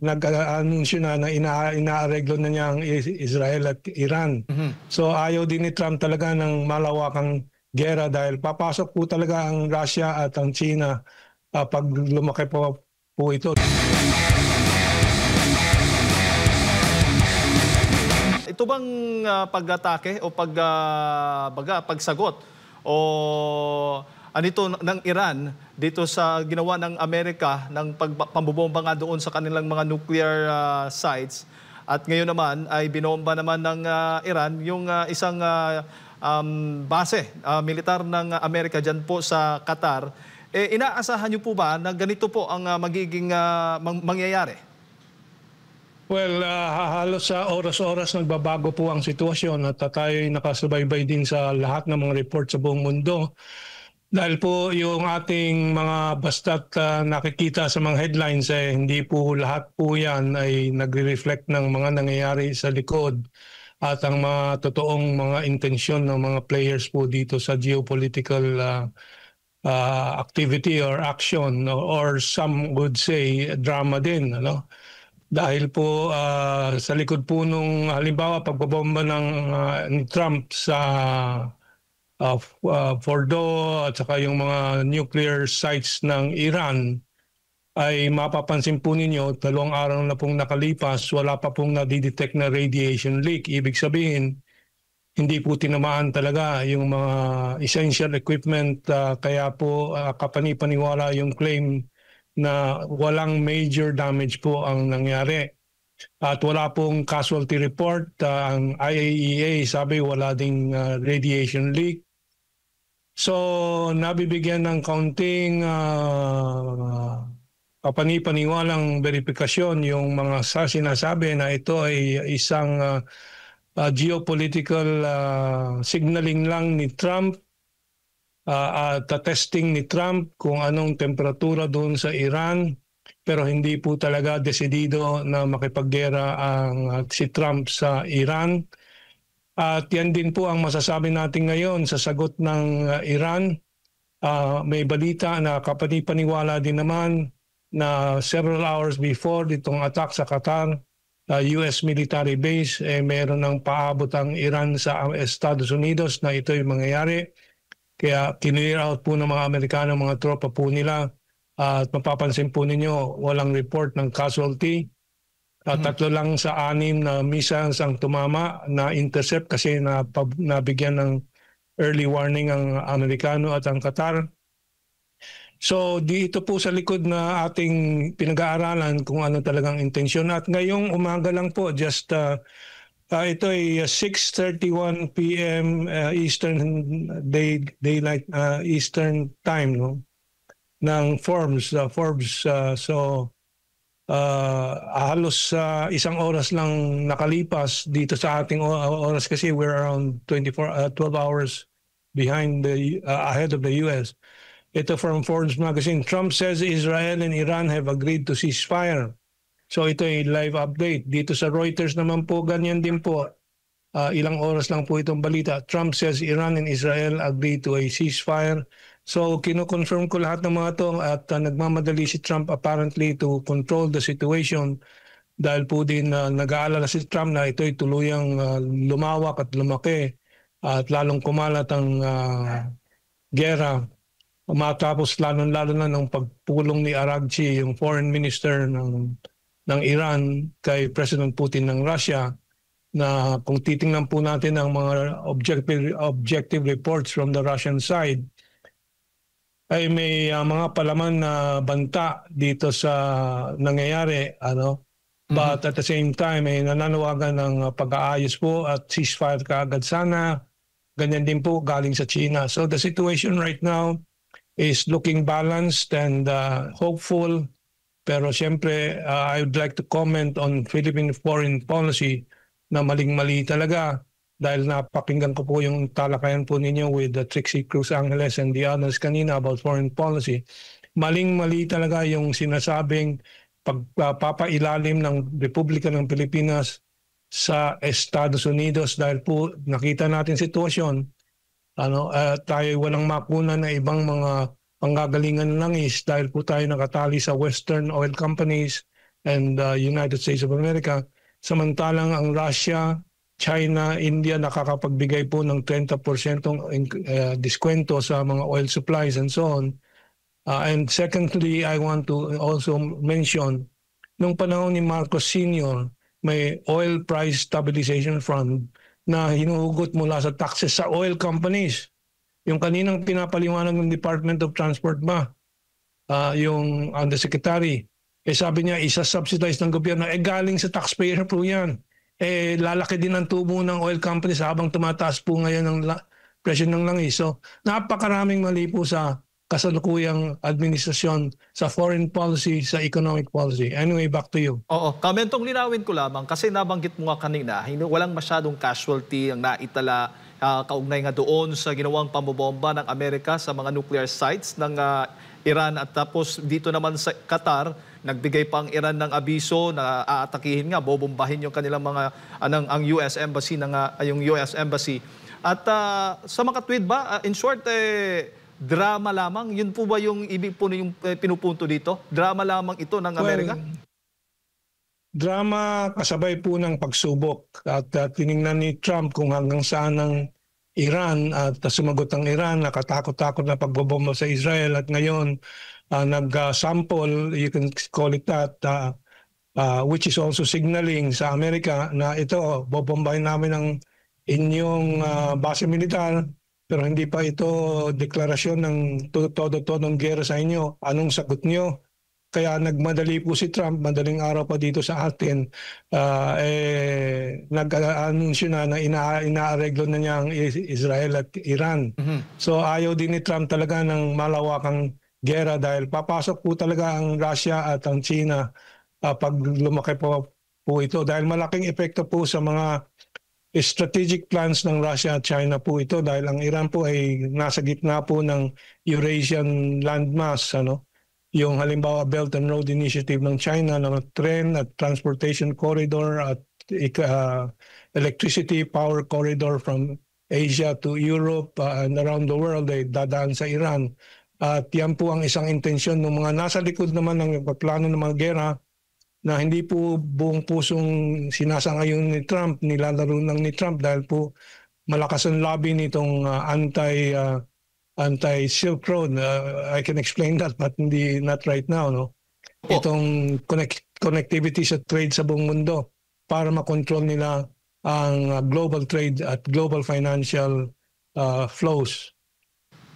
nag-anunsyo na inaareglo na niya ang Israel at Iran. So ayaw din ni Trump talaga ng malawakang gera dahil papasok po talaga ang Russia at ang China pag lumaki po ito. Ito bang pag-atake o pagsagot o anito ng Iran dito sa ginawa ng Amerika ng pambobomba nga doon sa kanilang mga nuclear sites, at ngayon naman ay binomba naman ng Iran yung isang base militar ng Amerika dyan po sa Qatar. Inaasahan niyo po ba na ganito po ang magiging mangyayari? Well, halos sa oras-oras nagbabago po ang sitwasyon at tayo'y nakasubaybay din sa lahat ng mga report sa buong mundo. Dahil po yung ating mga basta't nakikita sa mga headlines, hindi po lahat po yan ay nagre-reflect ng mga nangyayari sa likod at ang mga totoong mga intensyon ng mga players po dito sa geopolitical activity or action, or some would say drama din, ano? Dahil po sa likod po nung halimbawa pagbabomba ni Trump sa Fordo at saka yung mga nuclear sites ng Iran, ay mapapansin po ninyo 2 araw na pong nakalipas, wala pa pong nadidetect na radiation leak. Ibig sabihin, hindi po tinamaan talaga yung mga essential equipment, kaya po kapani-paniwala yung claim na walang major damage po ang nangyari. At wala pong casualty report. Ang IAEA sabi wala ding radiation leak. So nabibigyan ng kaunting kapani-paniwalang verifikasyon yung mga sinasabi na ito ay isang geopolitical signaling lang ni Trump at testing ni Trump kung anong temperatura doon sa Iran, pero hindi po talaga desidido na makipaggera si Trump sa Iran. At yan din po ang masasabi natin ngayon sa sagot ng Iran. May balita na kapani-paniwala din naman na several hours before ditong attack sa Qatar, US military base, meron ng paabot ang Iran sa Estados Unidos na ito'y mangyayari. Kaya kinlear out po ng mga Amerikano, mga tropa po nila, at mapapansin po ninyo walang report ng casualty. 3 lang sa 6 na missiles ang tumama na intercept kasi nabigyan ng early warning ang Amerikano at ang Qatar. So dito po sa likod na ating pinag-aaralan kung ano talagang intensyon. At ngayong umaga lang po, just ito ay 6:31 p.m. Eastern Daylight Eastern Time, no, ng Forbes. So halos 1 oras lang nakalipas dito sa ating oras kasi we're around 12 hours behind ahead of the US. Ito from Forbes magazine. Trump says Israel and Iran have agreed to ceasefire. So ito ay live update. Dito sa Reuters naman po, ganyan din po. Ilang oras lang po itong balita. Trump says Iran and Israel agree to a ceasefire. So kino-confirm ko lahat ng mga to at nagmamadali si Trump apparently to control the situation dahil po din nag-aalala si Trump na ito'y tuluyang lumawak at lumaki at lalong kumalat ang gera. Matapos lalo na ng pagpulong ni Araghchi, yung foreign minister ng Iran kay President Putin ng Russia, na kung titingnan po natin ang mga objective reports from the Russian side, ay may mga palaman na banta dito sa nangyayari, ano? But at the same time ay nananawagan ng pag-aayos po at ceasefire kaagad sana. Ganyan din po galing sa China. So the situation right now is looking balanced and hopeful. Pero siyempre, I would like to comment on Philippine foreign policy na maling-mali talaga dahil napakinggan ko po yung talakayan po ninyo with Trixie Cruz Angeles and the others kanina about foreign policy. Maling-mali talaga yung sinasabing pagpapailalim ng Republika ng Pilipinas sa Estados Unidos dahil po nakita natin sitwasyon. Tayo walang makunan na ibang mga panggagalingan ng langis dahil po tayo nakatali sa Western oil companies and United States of America. Samantalang ang Russia, China, India nakakapagbigay po ng 30% diskwento sa mga oil supplies and so on. And secondly, I want to also mention, nung panahon ni Marcos Sr., may oil price stabilization fund na hinuhugot mula sa taxes sa oil companies. Yung kaninang pinapaliwanag ng Department of Transport ba, yung undersecretary, sabi niya isa-subsidize ng gobyerno, galing sa taxpayer po yan. Lalaki din ang tubo ng oil companies habang tumataas po ngayon ang presyo ng langis. So napakaraming mali po sa kasalukuyang administrasyon sa foreign policy, sa economic policy. Anyway, back to you. Oo, kamentong linawin ko lamang kasi nabanggit mo nga kanina, walang masyadong casualty ang naitala kaugnay nga doon sa ginawang pambobomba ng Amerika sa mga nuclear sites ng Iran, at tapos dito naman sa Qatar, nagbigay pa ang Iran ng abiso na aatakihin nga, bobombahin yung kanilang mga ang US Embassy yung US Embassy. At sa makatwid ba, in short, drama lamang? Yun po ba yung ibig po yung pinupunto dito? Drama lamang ito ng Amerika? Well, drama kasabay po ng pagsubok. At tiningnan ni Trump kung hanggang saan ang Iran, at sumagot ang Iran, nakatakot-takot na pagbobomba sa Israel, at ngayon nag-sample, you can call it that, which is also signaling sa Amerika na ito, bobombahin namin ang inyong base militar, pero hindi pa ito deklarasyon ng todo-todong gera sa inyo. Anong sagot nyo? Kaya nagmadali po si Trump, madaling araw pa dito sa atin, nag-anunsyo na inaareglo na niya ang Israel at Iran. So ayaw din ni Trump talaga ng malawakang gera dahil papasok po talaga ang Russia at ang China pag lumaki po ito. Dahil malaking epekto po sa mga strategic plans ng Russia at China po ito, dahil ang Iran po ay nasa gitna po ng Eurasian landmass, yung halimbawa Belt and Road Initiative ng China, ng tren at transportation corridor at electricity power corridor from Asia to Europe and around the world ay dadaan sa Iran. At yan po ang isang intensyon ng mga nasa likod naman ng plano ng mga gera na hindi po buong pusong sinasangayon ni Trump, nilalaro lang ni Trump dahil po malakas ang lobby nitong anti-Silk Road. I can explain that but not right now. No? Itong connectivity sa trade sa buong mundo para makontrol nila ang global trade at global financial flows.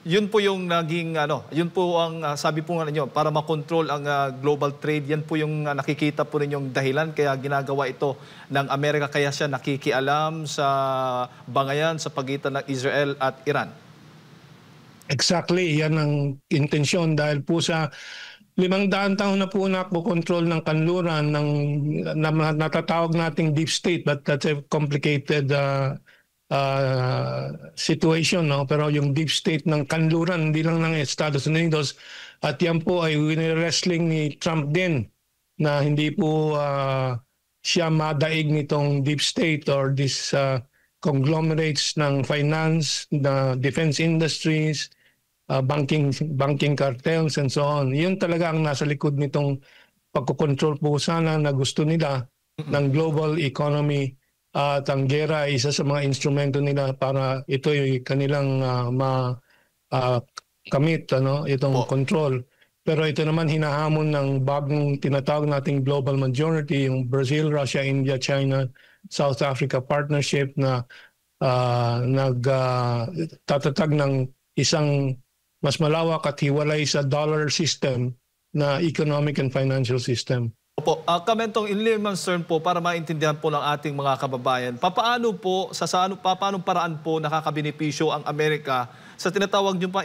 Yun po yung naging yun po ang sabi po nga ninyo, para makontrol ang global trade, yan po yung nakikita po ninyong dahilan kaya ginagawa ito ng Amerika, kaya siya nakikialam sa bangayan sa pagitan ng Israel at Iran. Exactly, yan ang intensyon dahil po sa 500 taon na po kontrol ng kanluran ng natatawag nating deep state, but that's a complicated situation, no? Pero yung deep state ng kanluran, hindi lang ng Estados Unidos, at yan po ay wrestling ni Trump din na hindi po siya madaig nitong deep state or this conglomerates ng finance, the defense industries, banking cartels and so on. Yun talaga ang nasa likod nitong pagkocontrol po sana na gusto nila ng global economy. At ang gera ay isa sa mga instrumento nila para ito yung kanilang kamit, itong control. Pero ito naman hinahamon ng bagong tinatawag nating global majority, yung Brazil, Russia, India, China, South Africa partnership na nagtatatag ng isang mas malawak at hiwalay sa dollar system na economic and financial system. Opo, kamentong in layman's term po para maintindihan po ng ating mga kababayan, paano paraan po nakakabenepisyo ang Amerika sa tinatawag niyo pa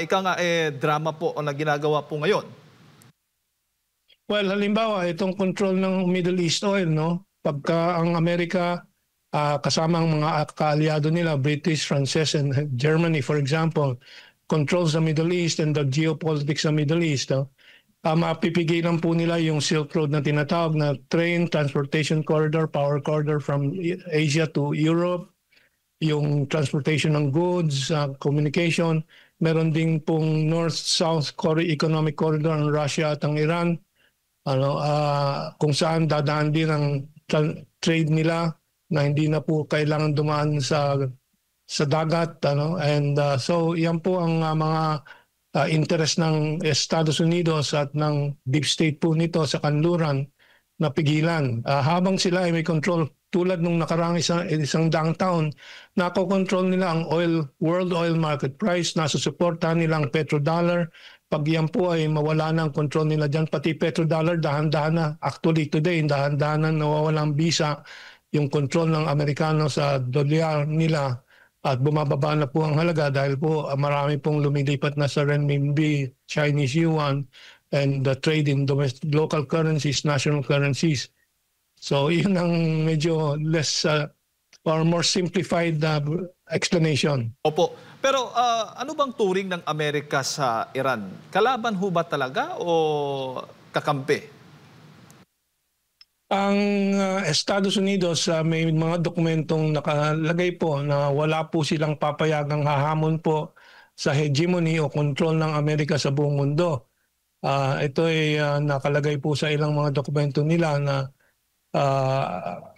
drama po o na ginagawa po ngayon? Well, halimbawa itong control ng Middle East oil, no? Pagka ang Amerika kasama ang mga kaalyado nila, British, France, and Germany for example, controls the Middle East and the geopolitics sa Middle East, no? Mapipigilan po nila yung Silk Road na tinatawag na train, transportation corridor, power corridor from Asia to Europe, yung transportation ng goods, communication. Meron din pong North-South economic corridor ng Russia at ang Iran. kung saan dadaan din ang trade nila na hindi na po kailangan dumaan sa dagat, and so yan po ang mga interest ng Estados Unidos at ng deep state po nito sa kanluran na pigilan. Habang sila ay may control, tulad nung nakarang isang daang taon, nakokontrol nila ang world oil market price, nasusuportahan nila ang petrodollar. Pag yan po ay mawala na ang control nila dyan, pati petrodollar, dahan-dahan na. Actually today, dahan-dahan na nawawalang bisa yung control ng Amerikano sa dolyar nila at bumababa na po ang halaga dahil po marami pong lumilipat na sa renminbi, Chinese yuan, and the trade in domestic local currencies, national currencies. So yun ang medyo less or more simplified explanation. Opo. Pero ano bang turing ng Amerika sa Iran? Kalaban ho ba talaga o kakampi? Ang Estados Unidos, may mga dokumentong nakalagay po na wala po silang papayagang hahamon po sa hegemony o control ng Amerika sa buong mundo. Ito ay nakalagay po sa ilang mga dokumento nila na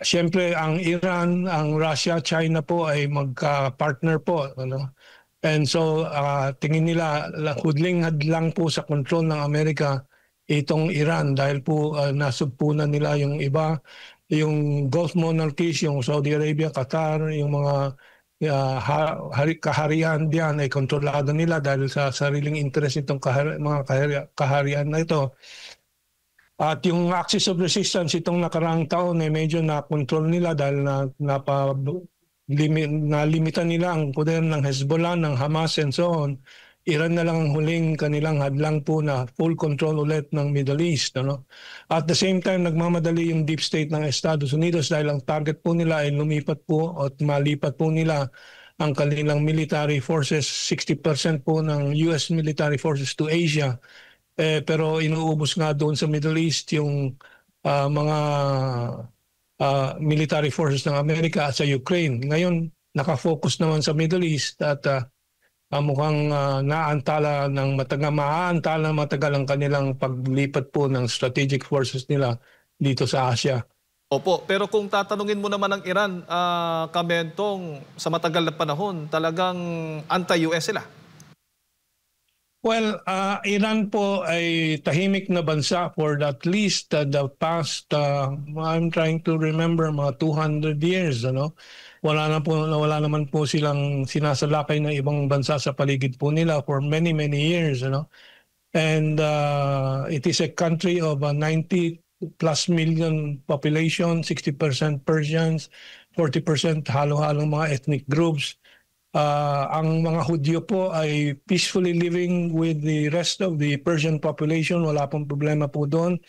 siyempre ang Iran, ang Russia, China po ay magka-partner po. And so tingin nila hudling-hadlang po sa control ng Amerika itong Iran dahil po nasugpunan nila yung iba, yung Gulf monarchies, yung Saudi Arabia, Qatar, yung mga kaharian diyan ay kontrolado nila dahil sa sariling interest itong mga kaharian na ito. At yung axis of resistance itong nakaraang taon ay medyo na-control nila dahil nalimitan nila ang poder ng Hezbollah, ng Hamas and so on. Iran na lang ang huling kanilang hadlang po na full control ulit ng Middle East. At the same time, nagmamadali yung deep state ng Estados Unidos dahil ang target po nila ay lumipat po at malipat po nila ang kanilang military forces, 60% po ng US military forces to Asia. Pero inuubos nga doon sa Middle East yung mga military forces ng Amerika at sa Ukraine. Ngayon, nakafocus naman sa Middle East at mukhang maantala ng matagal ang kanilang paglipat po ng strategic forces nila dito sa Asia. Opo, pero kung tatanungin mo naman ng Iran, Kamentong, sa matagal na panahon, talagang anti-US sila. Well, Iran po ay tahimik na bansa for at least the past, I'm trying to remember, mga 200 years, wala naman po silang sinasalakay ng ibang bansa sa paligid po nila for many years, and it is a country of 90 plus million population, 60% Persians, 40% halo-halong mga ethnic groups. Ang mga Hudyo po ay peacefully living with the rest of the Persian population, wala pong problema po doon.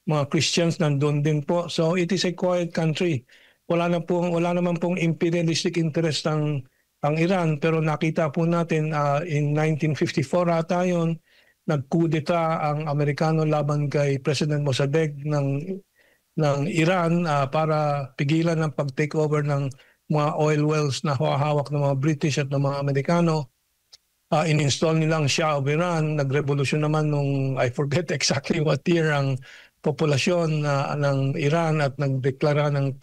Mga Christians nandun din po, so it is a quiet country. Wala naman pong imperialistic interest ang Iran, pero nakita po natin in 1954 ata yun, nagkudeta ang Amerikano laban kay President Mossadegh ng Iran para pigilan ang pag-take over ng mga oil wells na hawak ng mga British at ng mga Amerikano. In-install nilang Shah of Iran, nagrevolusyon naman nung I forget exactly what year ang populasyon ng Iran at nagdeklara ng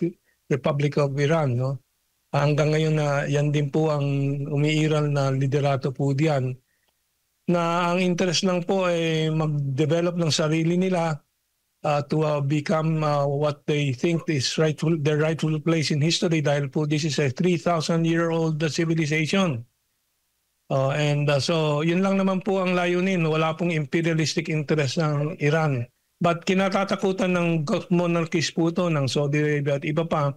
Republic of Iran, Hanggang ngayon na yan din po ang umiiral na liderato po diyan. Na ang interest lang po ay mag-develop ng sarili nila to become what they think is their rightful place in history dahil po this is a 3,000-year-old civilization. So yun lang naman po ang layunin. Wala pong imperialistic interest ng Iran. But kinatatakutan ng Gulf monarchies po ito, ng Saudi Arabia at iba pa,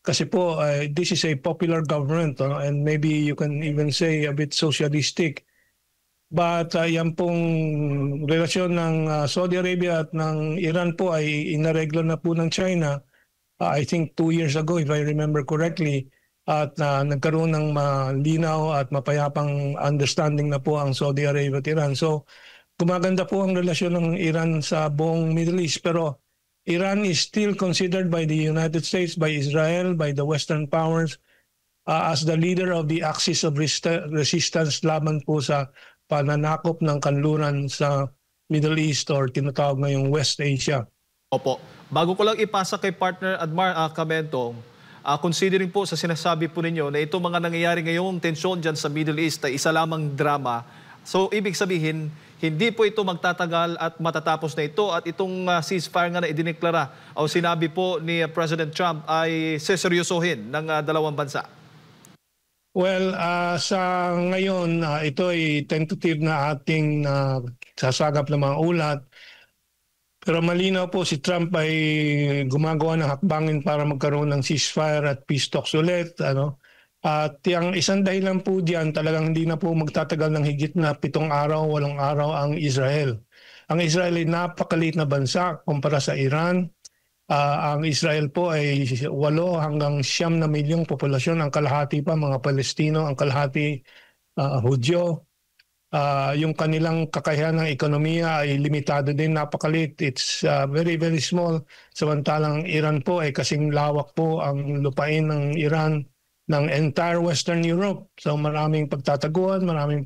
kasi po this is a popular government and maybe you can even say a bit socialistic. But yan pong relasyon ng Saudi Arabia at ng Iran po ay inareglo na po ng China, I think 2 years ago if I remember correctly, at nagkaroon ng malinaw at mapayapang understanding na po ang Saudi Arabia at Iran. So gumaganda po ang relasyon ng Iran sa buong Middle East, pero Iran is still considered by the United States, by Israel, by the Western powers as the leader of the axis of resistance laban po sa pananakop ng kanluran sa Middle East or tinatawag ngayong West Asia. Opo. Bago ko lang ipasa kay partner Admar Camentong, considering po sa sinasabi po ninyo na itong mga nangyayari ngayong tensyon dyan sa Middle East ay isa lamang drama. So, ibig sabihin, hindi po ito magtatagal at matatapos na ito at itong ceasefire nga na idineklara o sinabi po ni President Trump ay seseryosohin ng dalawang bansa. Well, sa ngayon, ito ay tentative na ating sasagap ng mga ulat. Pero malinaw po si Trump ay gumagawa ng hakbangin para magkaroon ng ceasefire at peace talks ulit. At yung isang dahilan po diyan, talagang hindi na po magtatagal ng higit na 7 araw, 8 araw ang Israel. Ang Israel ay napakaliit na bansa kumpara sa Iran. Ang Israel po ay 8 hanggang 9 na milyong populasyon. Ang kalahati pa mga Palestino, ang kalahati Hudyo. Yung kanilang kakayahan ng ekonomiya ay limitado din, napakaliit. It's very, very small. Samantalang Iran po ay kasing lawak po ang lupain ng Iran ng entire Western Europe. So maraming pagtataguan, maraming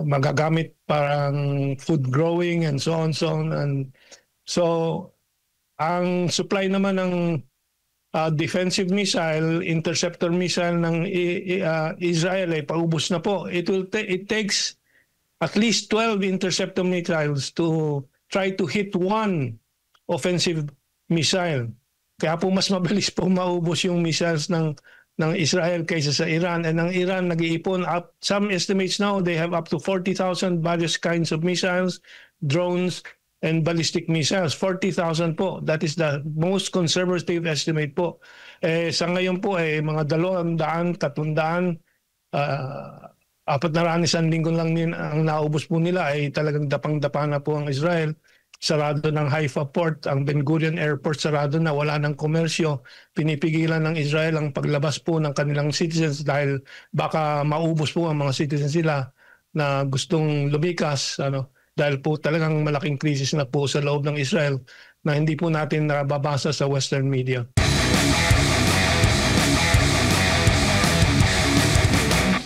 magagamit parang food growing and so on, so on. And so ang supply naman ng defensive missile, interceptor missile ng Israel ay paubos na po. It takes at least 12 interceptor missiles to try to hit one offensive missile. Kaya po mas mabilis po maubos yung missiles ng Israel kaysa sa Iran. And ang Iran nag-iipon up, some estimates now they have up to 40,000 various kinds of missiles, drones, and ballistic missiles. 40,000 po. That is the most conservative estimate po. Sa ngayon po, mga 200, 300, 400 linggo lang din ang naubos po nila ay talagang dapang-dapa na po ang Israel. Sarado ng Haifa Port, ang Ben Gurion Airport sarado na, wala ng komersyo. Pinipigilan ng Israel ang paglabas po ng kanilang citizens dahil baka maubos po ang mga citizens sila na gustong lumikas. Dahil po talagang malaking krisis na po sa loob ng Israel na hindi po natin nababasa sa Western media.